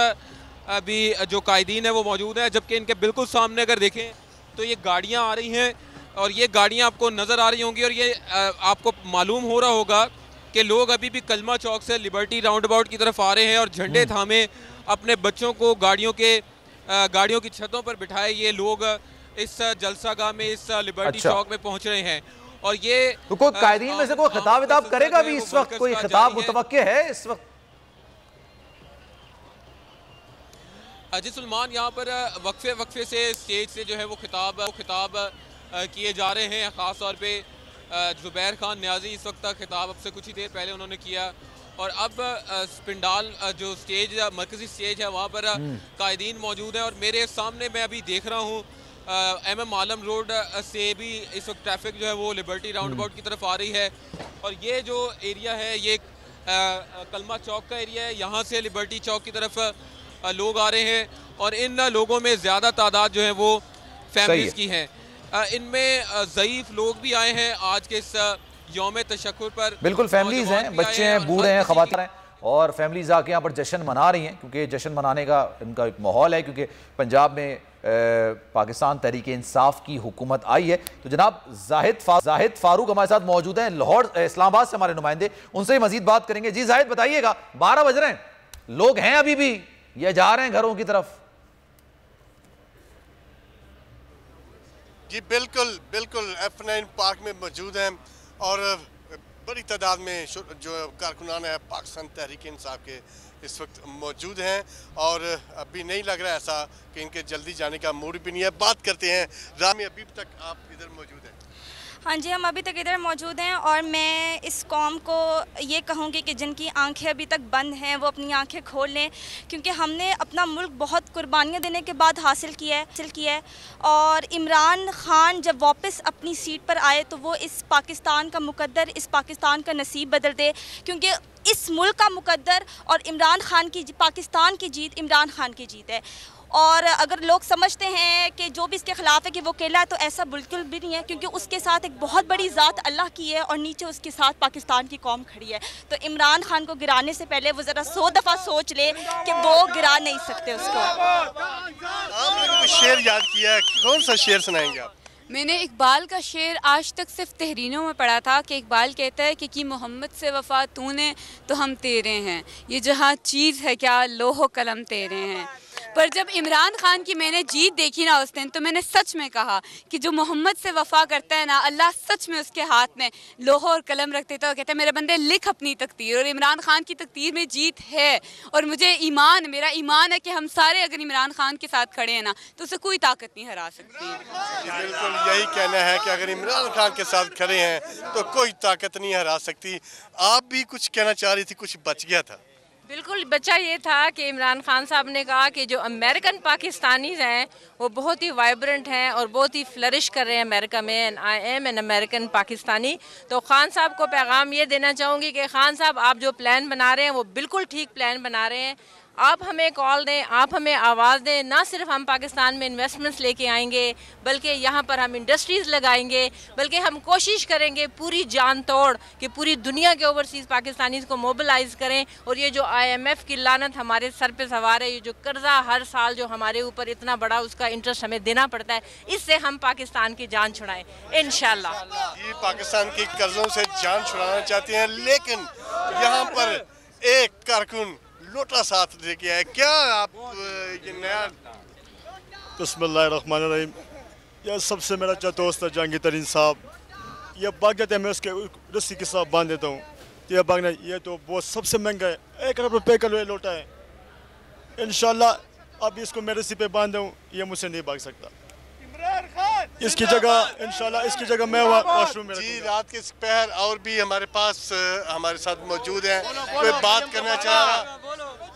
अभी जो कायदीन है वो मौजूद है, जबकि इनके बिल्कुल सामने अगर देखें तो ये गाड़ियाँ आ रही हैं और ये गाड़ियाँ आपको नज़र आ रही होंगी। और ये आपको मालूम हो रहा होगा कि लोग अभी भी कलमा चौक से लिबर्टी राउंड अबाउट की तरफ आ रहे हैं और झंडे थामे अपने बच्चों को गाड़ियों की छतों पर बिठाए ये लोग इस जलसागाह में, इस लिबर्टी चौक में पहुंच रहे हैं। और ये तो कोई कायदीन में से कोई खिताब विताब करेगा भी इस वक्त? कोई खिताब मुतवक्के है इस वक्त? अजी सुलेमान, यहाँ पर वक्फे से स्टेज से जो है वो खिताब किए जा रहे हैं। ख़ास तौर पे ज़ुबैर खान न्याजी इस वक्त खिताब अब से कुछ ही देर पहले उन्होंने किया। और अब पिंडाल जो स्टेज मरकज़ी स्टेज है वहाँ पर कायदीन मौजूद हैं। और मेरे सामने मैं अभी देख रहा हूँ MM आलम रोड से भी इस वक्त ट्रैफिक जो है वो लिबर्टी राउंड अबाउट की तरफ आ रही है। और ये जो एरिया है ये कलमा चौक का एरिया है, यहाँ से लिबर्टी चौक की तरफ लोग आ रहे हैं। और इन लोगों में ज़्यादा तादाद जो है वो फैमिलीज़ की है। इनमें ज़ईफ़ लोग भी आए हैं आज के इस यौम तशक्कुर पर। बिल्कुल, फैमिलीज़ हैं, बच्चे हैं, बूढ़े हैं, ख़वातीन हैं और फैमिलीज़ आके यहाँ पर जश्न मना रही हैं, क्योंकि जश्न मनाने का इनका एक माहौल है, क्योंकि पंजाब में पाकिस्तान तहरीक इंसाफ की हुकूमत आई है। तो जनाब जाहिद फारूक हमारे साथ मौजूद हैं, लाहौर इस्लामाबाद से हमारे नुमाइंदे, उनसे ही मजीद बात करेंगे। जी जाहिद, बताइएगा, 12 बज रहे हैं, लोग हैं अभी भी या जा रहे हैं घरों की तरफ? जी बिल्कुल F9 पार्क में मौजूद हैं और बड़ी तादाद में जो कारकुनान है पाकिस्तान तहरीक इंसाफ के इस वक्त मौजूद हैं। और अभी नहीं लग रहा है ऐसा कि इनके जल्दी जाने का मूड भी नहीं है। बात करते हैं रामी, अभी तक आप इधर मौजूद हैं? हाँ जी, हम अभी तक इधर मौजूद हैं और मैं इस कौम को ये कहूँगी कि जिनकी आंखें अभी तक बंद हैं वो अपनी आंखें खोल लें, क्योंकि हमने अपना मुल्क बहुत कुर्बानियाँ देने के बाद हासिल किया है। और इमरान खान जब वापस अपनी सीट पर आए तो वो इस पाकिस्तान का मुकद्दर, इस पाकिस्तान का नसीब बदल दे, क्योंकि इस मुल्क का मुकद्दर और इमरान खान की पाकिस्तान की जीत इमरान खान की जीत है। और अगर लोग समझते हैं कि जो भी इसके ख़िलाफ़ है कि वो अकेला है, तो ऐसा बिल्कुल भी नहीं है, क्योंकि उसके साथ एक बहुत बड़ी ज़ात अल्लाह की है और नीचे उसके साथ पाकिस्तान की कौम खड़ी है। तो इमरान खान को गिराने से पहले वो ज़रा 100 दफ़ा सोच ले कि वो गिरा नहीं सकते उसको। आपने कोई शेर याद किया है, कौन सा शेर सुनाएंगे आप? मैंने इकबाल का शेर आज तक सिर्फ तहरीरों में पढ़ा था कि इकबाल कहता है कि मोहम्मद से वफ़ा तूने तो हम तेरे हैं, ये जहाँ चीज़ है क्या लोहो कलम तेरे हैं। पर जब इमरान खान की मैंने जीत देखी ना उस दिन, तो मैंने सच में कहा कि जो मोहम्मद से वफ़ा करता है ना, अल्लाह सच में उसके हाथ में लोहो और कलम रख देता है और कहता है मेरे बंदे लिख अपनी तकदीर। और इमरान खान की तकदीर में जीत है और मेरा ईमान है कि हम सारे अगर इमरान खान के साथ खड़े हैं ना तो उसे कोई ताकत नहीं हरा सकती। बिल्कुल यही कहना है कि अगर इमरान खान के साथ खड़े हैं तो कोई ताकत नहीं हरा सकती। आप भी कुछ कहना चाह रही थी, कुछ बच गया था? बिल्कुल, बच्चा ये था कि इमरान खान साहब ने कहा कि जो अमेरिकन पाकिस्तानीज़ हैं वो बहुत ही वाइब्रेंट हैं और बहुत ही फ्लरिश कर रहे हैं अमेरिका में, and I am an American Pakistani. तो खान साहब को पैगाम ये देना चाहूँगी कि खान साहब, आप जो प्लान बना रहे हैं वो बिल्कुल ठीक प्लान बना रहे हैं। आप हमें कॉल दें, आप हमें आवाज़ दें, ना सिर्फ हम पाकिस्तान में इन्वेस्टमेंट्स लेके आएंगे बल्कि यहाँ पर हम इंडस्ट्रीज़ लगाएंगे, बल्कि हम कोशिश करेंगे पूरी जान तोड़ कि पूरी दुनिया के ओवरसीज़ पाकिस्तानीज़ को मोबिलाइज़ करें। और ये जो IMF की लानत हमारे सर पे सवार है, ये जो कर्जा हर साल जो हमारे ऊपर इतना बड़ा उसका इंटरेस्ट हमें देना पड़ता है, इससे हम पाकिस्तान की जान छुड़ाएँ इंशाल्लाह। ये पाकिस्तान की कर्जों से जान छुड़ाना चाहते हैं, लेकिन यहाँ पर एक कारकुन लोटा साथ लेके आए, क्या आप ये नया? बिस्मिल्लाहिर्रहमानिर्रहीम। यह सबसे मेरा अच्छा दोस्त है जहांगीर तरीन साहब, ये भाग जाते हैं, मैं उसके रस्सी के साथ बांध देता हूँ। ये भागना ये तो बहुत सबसे महंगा है, 1 अरब रुपये का लोटा है। इंशाल्लाह अब इसको मैं रस्सी पे बांध दूँ, ये मुझसे नहीं भाग सकता। इमरान खान इसकी जगह इंशाल्लाह इसकी जगह मैं वॉशरूम में जी रात के पहर और भी हमारे पास हमारे साथ मौजूद हैं, कोई बात करना चाह रहा?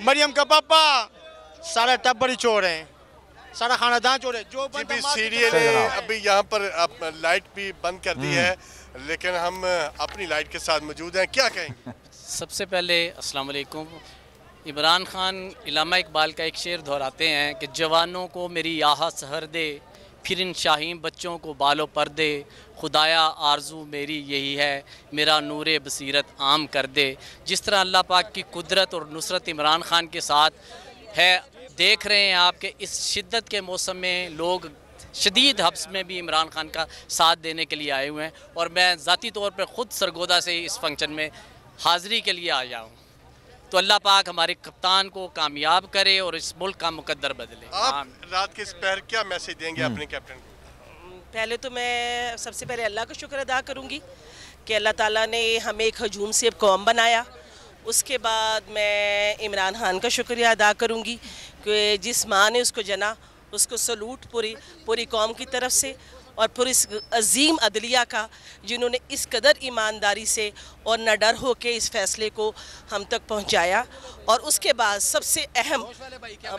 मरियम का पापा सारा टब्बर ही चोर हैं, सारा खानदान चोर है। जो सीरियल ने अभी यहाँ पर लाइट भी बंद कर दी है, लेकिन हम अपनी लाइट के साथ मौजूद हैं, क्या कहेंगे? सबसे पहले अस्सलाम वालेकुम। इमरान खान इलामा इकबाल का एक शेर दोहराते हैं कि जवानों को मेरी आह सहर दे, फिर इन शाहीन बच्चों को बालों पर दे, खुदाया आरजू मेरी यही है, मेरा नूरे बसीरत आम कर दे। जिस तरह अल्लाह पाक की कुदरत और नुसरत इमरान खान के साथ है, देख रहे हैं आप कि इस शिद्दत के मौसम में लोग शदीद हब्स में भी इमरान खान का साथ देने के लिए आए हुए हैं, और मैं ज़ाती तौर पर ख़ुद सरगोदा से इस फंक्शन में हाज़री के लिए आया हूँ। तो अल्लाह पाक हमारे कप्तान को कामयाब करे और इस मुल्क का मुकद्दर बदले। आप रात के इस पहर क्या मैसेज देंगे अपने कैप्टन को? पहले तो मैं सबसे पहले अल्लाह का शुक्र अदा करूँगी कि अल्लाह ताला ने हमें एक हजूम से कौम बनाया। उसके बाद मैं इमरान खान का शुक्रिया अदा करूँगी कि जिस माँ ने उसको जना, उसको सलूट पूरी कौम की तरफ से, और पूरी इस अजीम अदलिया का जिन्होंने इस कदर ईमानदारी से और न डर हो के इस फ़ैसले को हम तक पहुंचाया। और उसके बाद सबसे अहम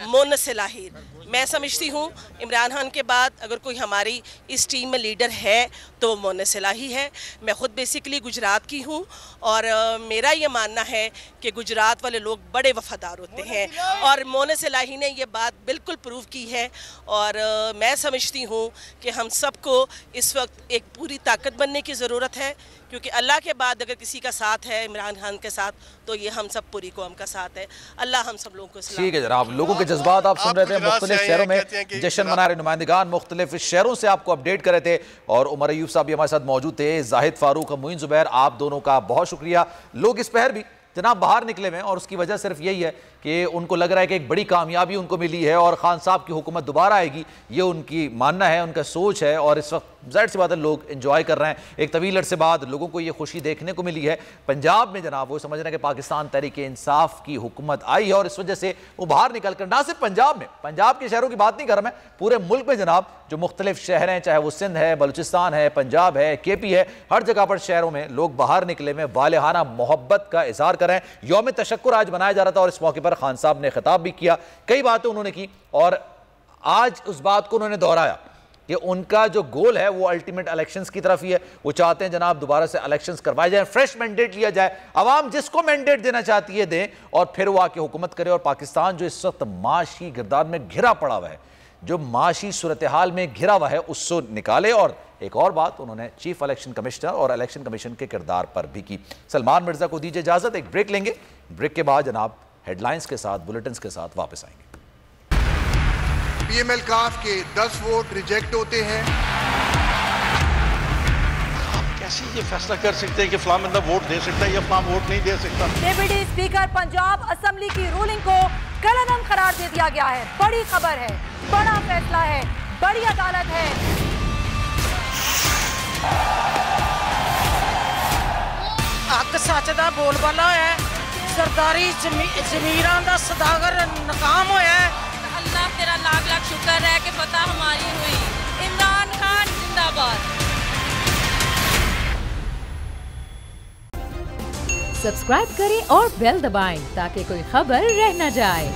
मोनस सलाहिर, मैं समझती हूँ इमरान खान के बाद अगर कोई हमारी इस टीम में लीडर है तो वो मोनस सलाही है। मैं ख़ुद बेसिकली गुजरात की हूँ, और मेरा ये मानना है कि गुजरात वाले लोग बड़े वफ़ादार होते हैं, और मोनस सलाही ने ये बात बिल्कुल प्रूव की है। और मैं समझती हूँ कि हम सबको इस वक्त एक पूरी ताकत बनने की ज़रूरत है, क्योंकि अल्लाह के बाद अगर किसी का साथ है इमरान खान के साथ, तो ये हम सब पूरी कौम का साथ है। अल्लाह हम सब लोगों को ठीक है जनाब, लोगों के जज्बात आप सुन रहे थे। मुख्तलिफ शहरों में जश्न मना रहे नुमाइंदगान मुख्तलिफ शहरों से आपको अपडेट कर रहे थे, और उमर अयूब साहब भी हमारे साथ मौजूद थे, जाहिद फारूक, मुइन जुबैर, आप दोनों का बहुत शुक्रिया। लोग इस पहर भी जनाब बाहर निकले हुए हैं, और उसकी वजह सिर्फ यही है कि उनको लग रहा है कि एक बड़ी कामयाबी उनको मिली है और खान साहब की हुकूमत दोबारा आएगी, ये उनकी मानना है, उनका सोच है। और इस वक्त ज़ाहिर सी बात है लोग एंजॉय कर रहे हैं, एक तवील अरसे बाद लोगों को ये खुशी देखने को मिली है। पंजाब में जनाब वो समझ रहे हैं कि पाकिस्तान तहरीक इंसाफ की हुकूमत आई है, और इस वजह से वो बाहर निकल कर, ना सिर्फ पंजाब में, पंजाब के शहरों की बात नहीं कर रहा मैं, पूरे मुल्क में जनाब जो मुख्तलिफ शहर हैं, चाहे वो सिंध है, बलूचिस्तान है, पंजाब है, KP है, हर जगह पर शहरों में लोग बाहर निकले में वालेहाना मोहब्बत का इजहार कर रहे हैं। यौम तशक्कुर आज मनाया जा रहा था, और इस मौके पर खान साहब ने खिताब भी किया, कई बातें उन्होंने की, और आज उस बात को उन्होंने दोहराया कि उनका जो गोल है वो अल्टीमेट इलेक्शंस की तरफ ही है। वो चाहते हैं जनाब दोबारा से इलेक्शंस करवाए जाए, फ्रेश मैंडेट लिया जाए, अवाम जिसको मैंडेट देना चाहती है दें, और फिर वो आके हुकूमत करे। और पाकिस्तान जो इस वक्त माशी गिरदार में घिरा पड़ा हुआ है, जो माशी सूरत हाल में घिरा हुआ है, उसको निकाले। और एक और बात उन्होंने चीफ इलेक्शन कमिश्नर और इलेक्शन कमीशन के किरदार पर भी की। सलमान मिर्जा को दीजिए इजाजत, एक ब्रेक लेंगे, ब्रेक के बाद जनाब हेडलाइंस के साथ, बुलेटिन के साथ वापस आएंगे। PML काफ के 10 वोट रिजेक्ट होते हैं। आप कैसे ये फैसला कर सकते हैं कि फलां बंदा वोट दे सकता है या फलां वोट नहीं दे सकता? डिप्टी स्पीकर पंजाब असेंबली की रूलिंग को कलअदम करार दे दिया गया है। बड़ी खबर है, बड़ा फैसला है, बड़ी अदालत है। हक सच दा बोलबाला है, सरदारी जमीरां दा सदागर नाकाम होया है। अल्लाह तेरा लाख लाख शुक्र है कि फतह हमारी हुई। इमरान खान जिंदाबाद। सब्सक्राइब करें और बेल दबाएं ताकि कोई खबर रह न जाए।